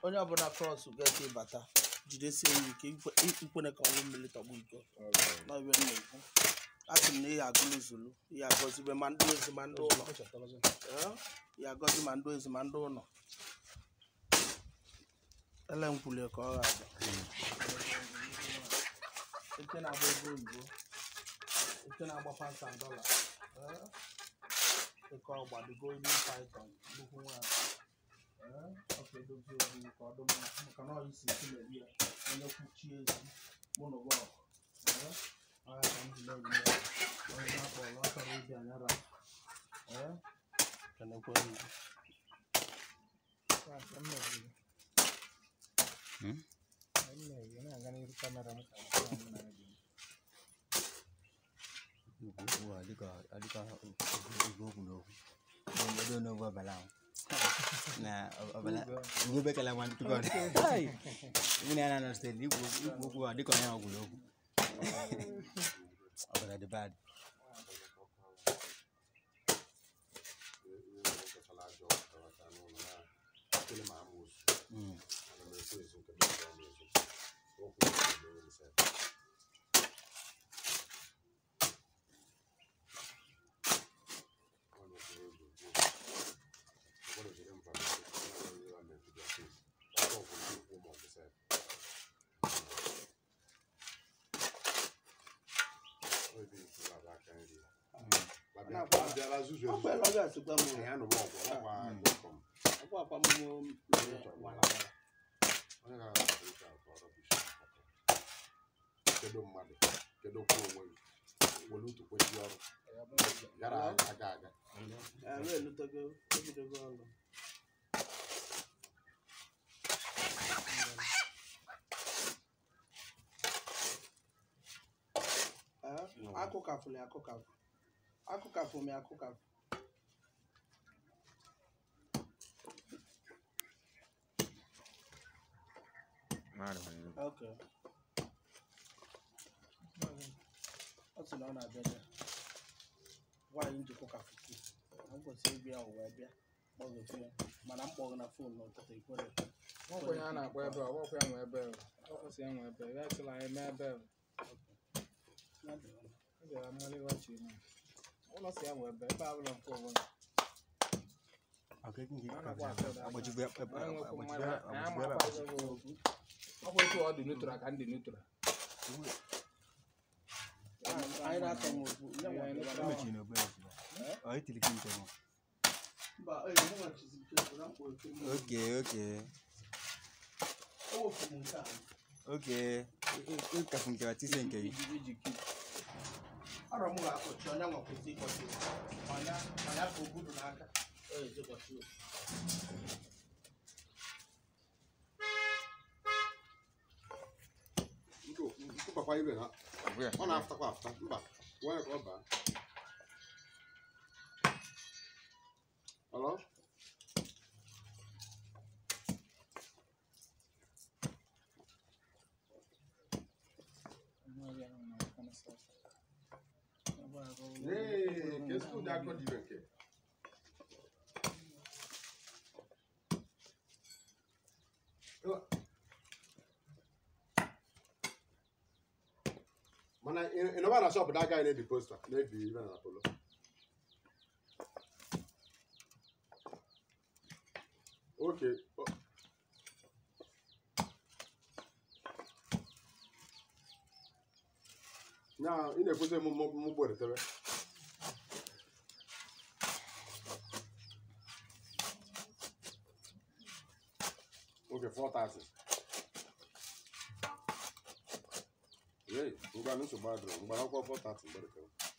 onye ọbụla cross ga-eke bata jidesi ike ikwene ka ọlụ mmiri tọgbu iko n'ọbịa na-ekwu asị m na ihe agụlụ zulu ihe agọzibe ma ndị ezi ma ndị ụlọ ihe agọzi ma ndị ezi ma ndị ụlọ ele nkwule ka ọ ga-abịa eke na-agba ego oyibo eke na-agba $5 eke ọgba dịgo ilu python nnukwu nwaanyị okay, those who are the cannot use it in the year. When you put cheese, one of all. I come to love you. For example, a lot of reason another. Can I go in? I'm going to camera. I don't know what belong. Nah, you better like one to go. Hey, you don't understand. You are the corner of the over the bad. Okay. What's on our bed? Why you to cook after tea? I'm going to say, be our way, man. I'm going to phone not to take what walk on a web, walk on web, what's the young web? That's like a map. I'm only watching. What's the young web? Babylon for one. Okay, I'm going to all the neutral and the neutral. I don't know. Okay. Okay. Ọrụ m ga-akọchi onye nwakwụsị ịkọchi ọnya ka obudu n'aka ezekọchi nkụ papa ibe ha ọ na-afụtakwa afụta mba nwanyị ka ọ baa Hello? Hey, qu'est-ce que d'accord dit que? Mana in a shop that guy need the poster, maybe even an Apollo. Okay. Now, in a pose more better. Okay, 4,000. Yeah, we're going to buy them. We're going to go 4,000.